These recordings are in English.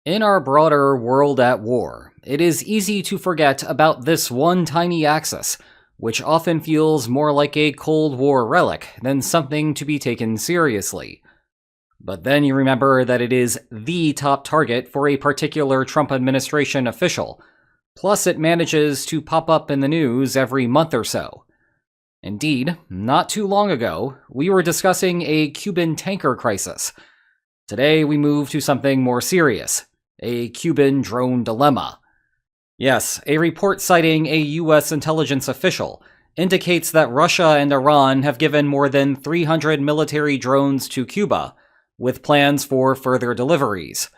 In our broader world at war, it is easy to forget about this one tiny axis, which often feels more like a Cold War relic than something to be taken seriously. But then you remember that it is the top target for a particular Trump administration official, plus it manages to pop up in the news every month or so. Indeed, not too long ago, we were discussing a Cuban tanker crisis. Today we move to something more serious. A Cuban Drone Dilemma. Yes, a report citing a U.S. intelligence official indicates that Russia and Iran have given more than 300 military drones to Cuba, with plans for further deliveries.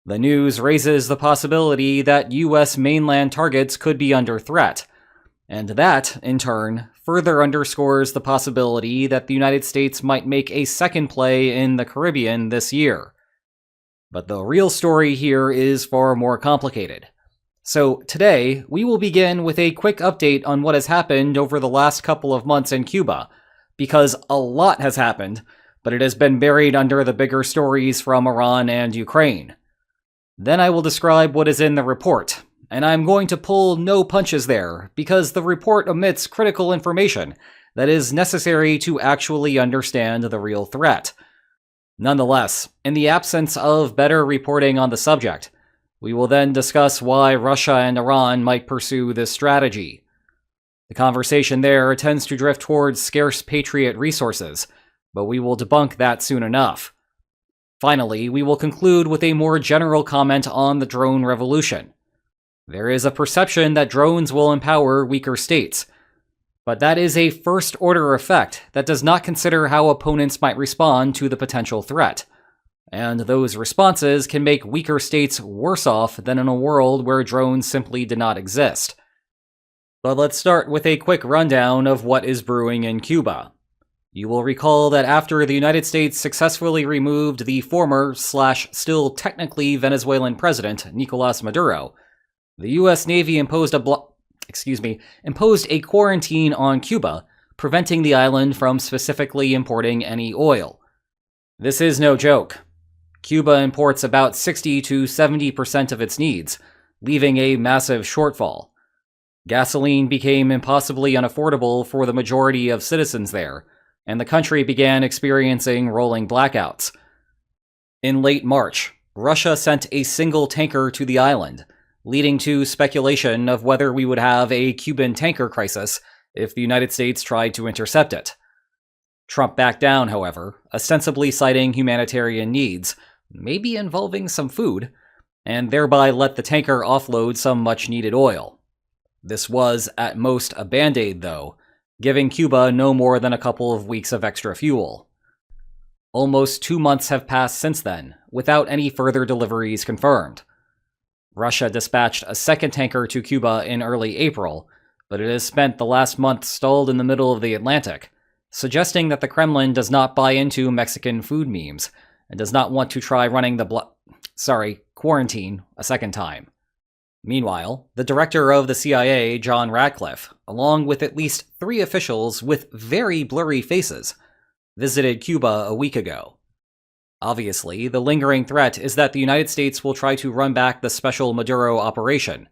The news raises the possibility that U.S. mainland targets could be under threat, and that, in turn, further underscores the possibility that the United States might make a second play in the Caribbean this year. But the real story here is far more complicated. So today, we will begin with a quick update on what has happened over the last couple of months in Cuba, because a lot has happened, but it has been buried under the bigger stories from Iran and Ukraine. Then I will describe what is in the report, and I'm going to pull no punches there, because the report omits critical information that is necessary to actually understand the real threat. Nonetheless, in the absence of better reporting on the subject, we will then discuss why Russia and Iran might pursue this strategy. The conversation there tends to drift towards scarce Patriot resources, but we will debunk that soon enough. Finally, we will conclude with a more general comment on the drone revolution. There is a perception that drones will empower weaker states, but that is a first-order effect that does not consider how opponents might respond to the potential threat. And those responses can make weaker states worse off than in a world where drones simply did not exist. But let's start with a quick rundown of what is brewing in Cuba. You will recall that after the United States successfully removed the former/still technically Venezuelan president, Nicolás Maduro, the U.S. Navy imposed a quarantine on Cuba, preventing the island from specifically importing any oil. This is no joke. Cuba imports about 60 to 70% of its needs, leaving a massive shortfall. Gasoline became impossibly unaffordable for the majority of citizens there, and the country began experiencing rolling blackouts. In late March, Russia sent a single tanker to the island, leading to speculation of whether we would have a Cuban tanker crisis if the United States tried to intercept it. Trump backed down, however, ostensibly citing humanitarian needs, maybe involving some food, and thereby let the tanker offload some much-needed oil. This was, at most, a band-aid, though, giving Cuba no more than a couple of weeks of extra fuel. Almost 2 months have passed since then, without any further deliveries confirmed. Russia dispatched a second tanker to Cuba in early April, but it has spent the last month stalled in the middle of the Atlantic, suggesting that the Kremlin does not buy into Mexican food memes and does not want to try running the quarantine a second time. Meanwhile, the director of the CIA, John Ratcliffe, along with at least 3 officials with very blurry faces, visited Cuba a week ago. Obviously, the lingering threat is that the United States will try to run back the special Maduro operation,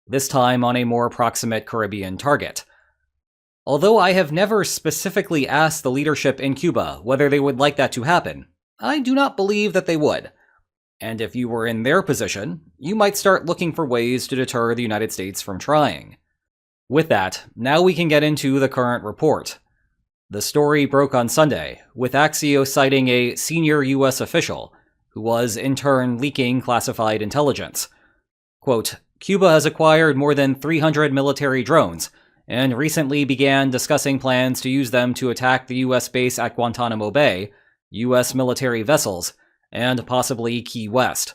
this time on a more proximate Caribbean target. Although I have never specifically asked the leadership in Cuba whether they would like that to happen, I do not believe that they would. And if you were in their position, you might start looking for ways to deter the United States from trying. With that, now we can get into the current report. The story broke on Sunday, with Axios citing a senior U.S. official, who was in turn leaking classified intelligence. Quote, Cuba has acquired more than 300 military drones, and recently began discussing plans to use them to attack the U.S. base at Guantanamo Bay, U.S. military vessels, and possibly Key West.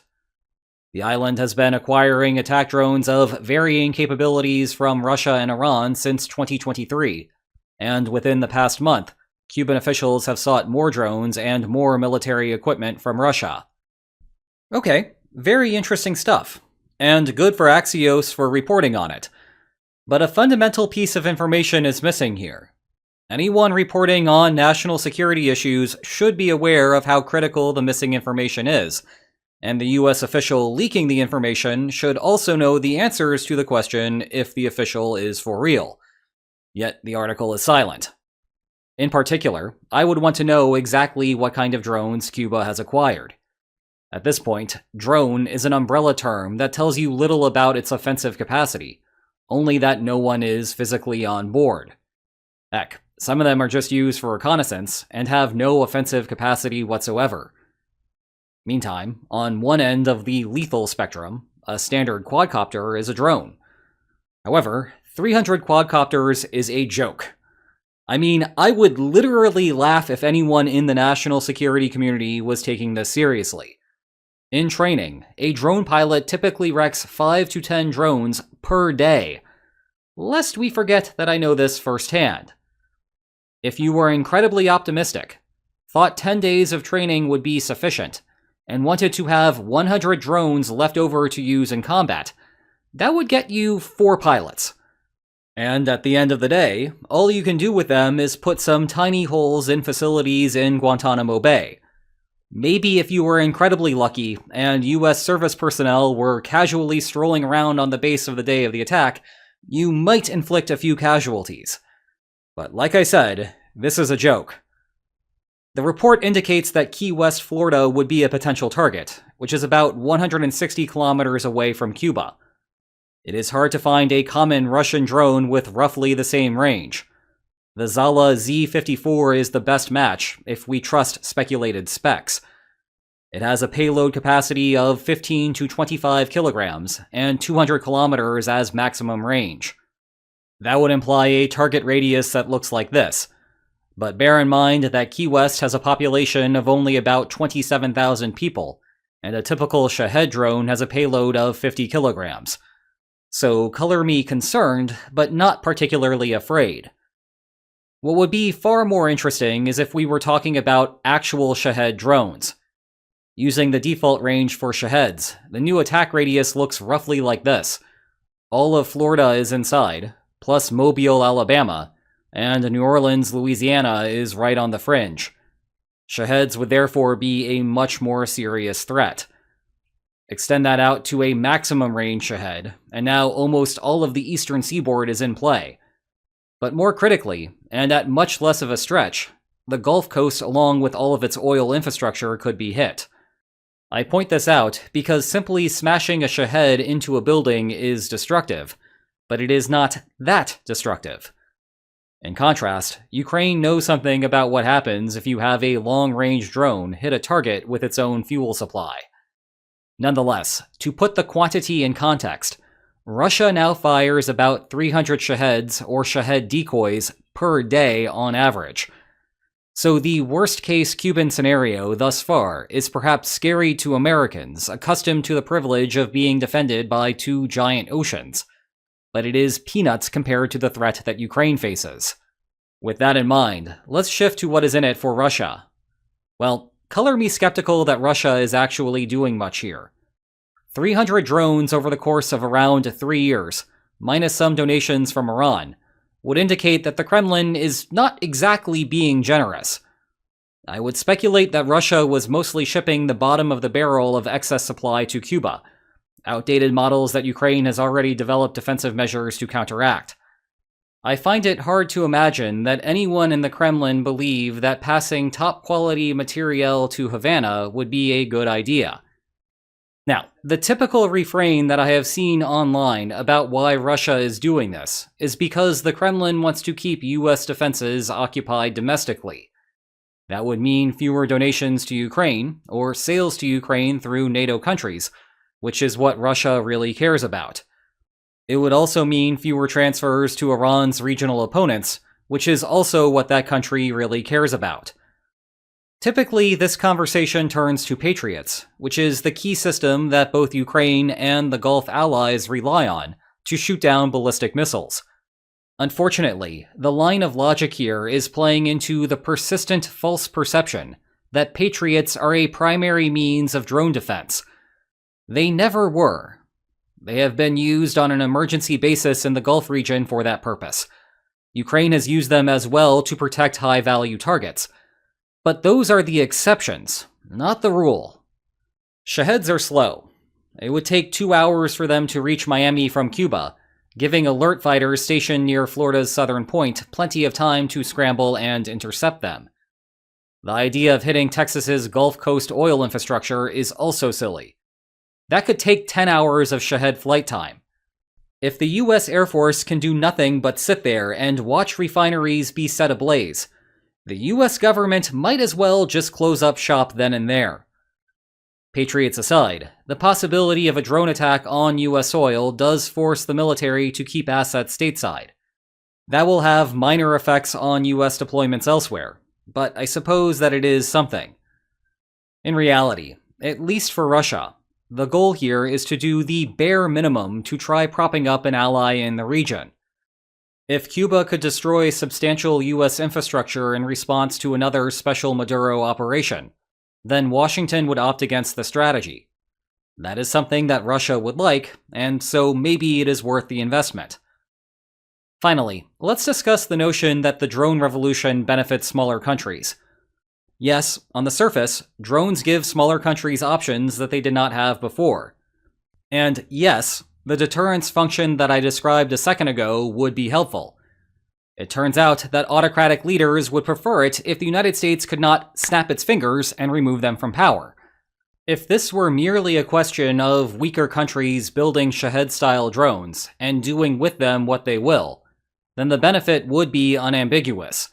The island has been acquiring attack drones of varying capabilities from Russia and Iran since 2023, and within the past month, Cuban officials have sought more drones and more military equipment from Russia. Okay, very interesting stuff, and good for Axios for reporting on it. But a fundamental piece of information is missing here. Anyone reporting on national security issues should be aware of how critical the missing information is, And the US official leaking the information should also know the answers to the question if the official is for real. Yet the article is silent. In particular, I would want to know exactly what kind of drones Cuba has acquired. At this point, drone is an umbrella term that tells you little about its offensive capacity, only that no one is physically on board. Heck, some of them are just used for reconnaissance and have no offensive capacity whatsoever. Meantime, on one end of the lethal spectrum, a standard quadcopter is a drone. However, 300 quadcopters is a joke. I mean, I would literally laugh if anyone in the national security community was taking this seriously. In training, a drone pilot typically wrecks 5 to 10 drones per day. Lest we forget that I know this firsthand. If you were incredibly optimistic, thought 10 days of training would be sufficient, and wanted to have 100 drones left over to use in combat, that would get you 4 pilots. And at the end of the day, all you can do with them is put some tiny holes in facilities in Guantanamo Bay. Maybe if you were incredibly lucky and US service personnel were casually strolling around on the base of the day of the attack, you might inflict a few casualties. But like I said, this is a joke. The report indicates that Key West, Florida would be a potential target, which is about 160 kilometers away from Cuba. It is hard to find a common Russian drone with roughly the same range. The Zala Z-54 is the best match, if we trust speculated specs. It has a payload capacity of 15 to 25 kilograms, and 200 kilometers as maximum range. That would imply a target radius that looks like this. But bear in mind that Key West has a population of only about 27,000 people, and a typical Shahed drone has a payload of 50 kilograms. So color me concerned, but not particularly afraid. What would be far more interesting is if we were talking about actual Shahed drones. Using the default range for Shaheds, the new attack radius looks roughly like this. All of Florida is inside, plus Mobile, Alabama, and New Orleans, Louisiana is right on the fringe. Shaheds would therefore be a much more serious threat. Extend that out to a maximum range Shahed, and now almost all of the eastern seaboard is in play. But more critically, and at much less of a stretch, the Gulf Coast along with all of its oil infrastructure could be hit. I point this out because simply smashing a Shahed into a building is destructive, but it is not that destructive. In contrast, Ukraine knows something about what happens if you have a long-range drone hit a target with its own fuel supply. Nonetheless, to put the quantity in context, Russia now fires about 300 Shaheds or Shahed decoys per day on average. So the worst-case Cuban scenario thus far is perhaps scary to Americans accustomed to the privilege of being defended by 2 giant oceans, but it is peanuts compared to the threat that Ukraine faces. With that in mind, let's shift to what is in it for Russia. Well, color me skeptical that Russia is actually doing much here. 300 drones over the course of around 3 years, minus some donations from Iran, would indicate that the Kremlin is not exactly being generous. I would speculate that Russia was mostly shipping the bottom of the barrel of excess supply to Cuba, outdated models that Ukraine has already developed defensive measures to counteract. I find it hard to imagine that anyone in the Kremlin believe that passing top-quality materiel to Havana would be a good idea. Now, the typical refrain that I have seen online about why Russia is doing this is because the Kremlin wants to keep US defenses occupied domestically. That would mean fewer donations to Ukraine, or sales to Ukraine through NATO countries, which is what Russia really cares about. It would also mean fewer transfers to Iran's regional opponents, which is also what that country really cares about. Typically, this conversation turns to Patriots, which is the key system that both Ukraine and the Gulf allies rely on to shoot down ballistic missiles. Unfortunately, the line of logic here is playing into the persistent false perception that Patriots are a primary means of drone defense. They never were. They have been used on an emergency basis in the Gulf region for that purpose. Ukraine has used them as well to protect high-value targets. But those are the exceptions, not the rule. Shaheeds are slow. It would take 2 hours for them to reach Miami from Cuba, giving alert fighters stationed near Florida's southern point plenty of time to scramble and intercept them. The idea of hitting Texas's Gulf Coast oil infrastructure is also silly. That could take 10 hours of Shahed flight time. If the US Air Force can do nothing but sit there and watch refineries be set ablaze, the US government might as well just close up shop then and there. Patriots aside, the possibility of a drone attack on US soil does force the military to keep assets stateside. That will have minor effects on US deployments elsewhere, but I suppose that it is something. In reality, at least for Russia, the goal here is to do the bare minimum to try propping up an ally in the region. If Cuba could destroy substantial US infrastructure in response to another special Maduro operation, then Washington would opt against the strategy. That is something that Russia would like, and so maybe it is worth the investment. Finally, let's discuss the notion that the drone revolution benefits smaller countries. Yes, on the surface, drones give smaller countries options that they did not have before. And yes, the deterrence function that I described a second ago would be helpful. It turns out that autocratic leaders would prefer it if the United States could not snap its fingers and remove them from power. If this were merely a question of weaker countries building Shahed-style drones and doing with them what they will, then the benefit would be unambiguous.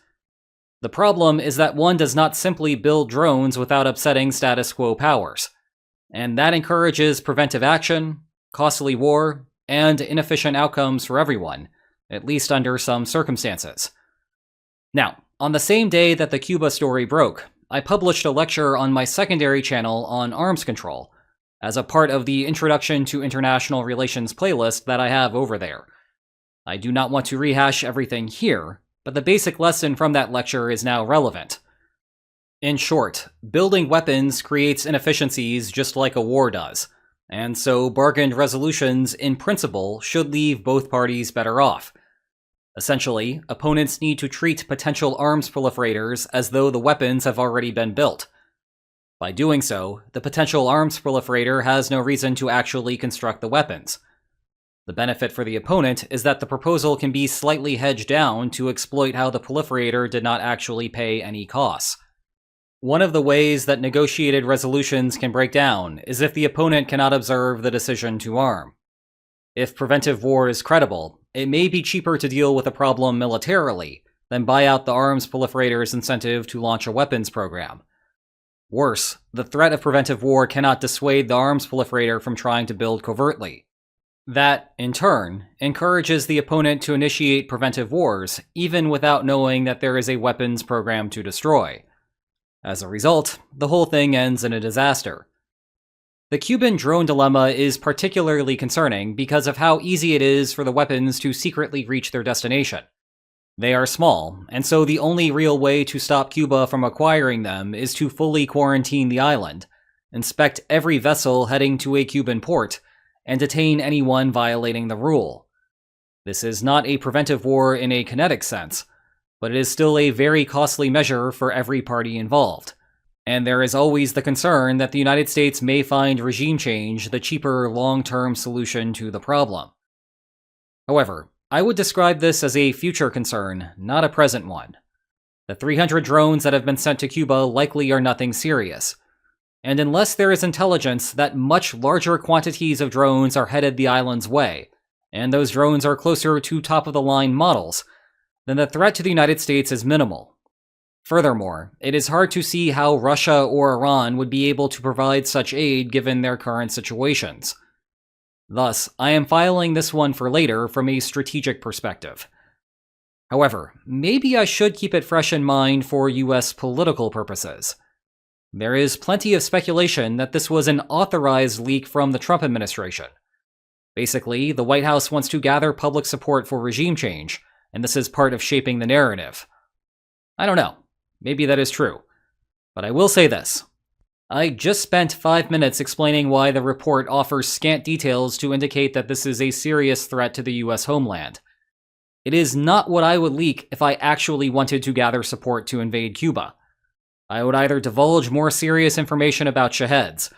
The problem is that one does not simply build drones without upsetting status quo powers, and that encourages preventive action, costly war, and inefficient outcomes for everyone, at least under some circumstances. Now, on the same day that the Cuba story broke, I published a lecture on my secondary channel on arms control, as a part of the Introduction to International Relations playlist that I have over there. I do not want to rehash everything here, but the basic lesson from that lecture is now relevant. In short, building weapons creates inefficiencies just like a war does, and so bargained resolutions, in principle, should leave both parties better off. Essentially, opponents need to treat potential arms proliferators as though the weapons have already been built. By doing so, the potential arms proliferator has no reason to actually construct the weapons. The benefit for the opponent is that the proposal can be slightly hedged down to exploit how the proliferator did not actually pay any costs. One of the ways that negotiated resolutions can break down is if the opponent cannot observe the decision to arm. If preventive war is credible, it may be cheaper to deal with a problem militarily than buy out the arms proliferator's incentive to launch a weapons program. Worse, the threat of preventive war cannot dissuade the arms proliferator from trying to build covertly. That, in turn, encourages the opponent to initiate preventive wars, even without knowing that there is a weapons program to destroy. As a result, the whole thing ends in a disaster. The Cuban Drone Dilemma is particularly concerning because of how easy it is for the weapons to secretly reach their destination. They are small, and so the only real way to stop Cuba from acquiring them is to fully quarantine the island, inspect every vessel heading to a Cuban port, and detain anyone violating the rule. This is not a preventive war in a kinetic sense, but it is still a very costly measure for every party involved. And there is always the concern that the United States may find regime change the cheaper long-term solution to the problem. However, I would describe this as a future concern, not a present one. The 300 drones that have been sent to Cuba likely are nothing serious. And unless there is intelligence that much larger quantities of drones are headed the island's way, and those drones are closer to top-of-the-line models, then the threat to the United States is minimal. Furthermore, it is hard to see how Russia or Iran would be able to provide such aid given their current situations. Thus, I am filing this one for later from a strategic perspective. However, maybe I should keep it fresh in mind for US political purposes. There is plenty of speculation that this was an authorized leak from the Trump administration. Basically, the White House wants to gather public support for regime change, and this is part of shaping the narrative. I don't know. Maybe that is true. But I will say this. I just spent 5 minutes explaining why the report offers scant details to indicate that this is a serious threat to the US homeland. It is not what I would leak if I actually wanted to gather support to invade Cuba. I would either divulge more serious information about Shaheeds,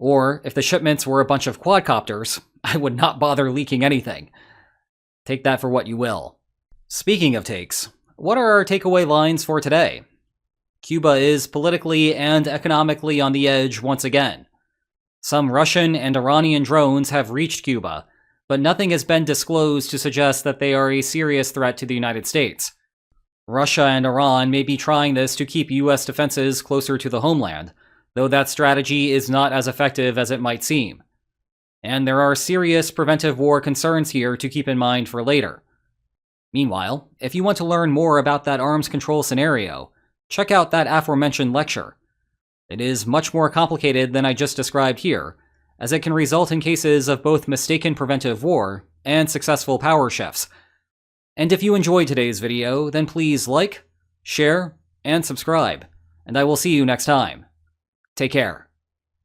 Or, if the shipments were a bunch of quadcopters, I would not bother leaking anything. Take that for what you will. Speaking of takes, what are our takeaway lines for today? Cuba is politically and economically on the edge once again. Some Russian and Iranian drones have reached Cuba, but nothing has been disclosed to suggest that they are a serious threat to the United States. Russia and Iran may be trying this to keep U.S. defenses closer to the homeland, though that strategy is not as effective as it might seem. And there are serious preventive war concerns here to keep in mind for later. Meanwhile, if you want to learn more about that arms control scenario, check out that aforementioned lecture. It is much more complicated than I just described here, as it can result in cases of both mistaken preventive war and successful power shifts. And if you enjoyed today's video, then please like, share, and subscribe, and I will see you next time. Take care.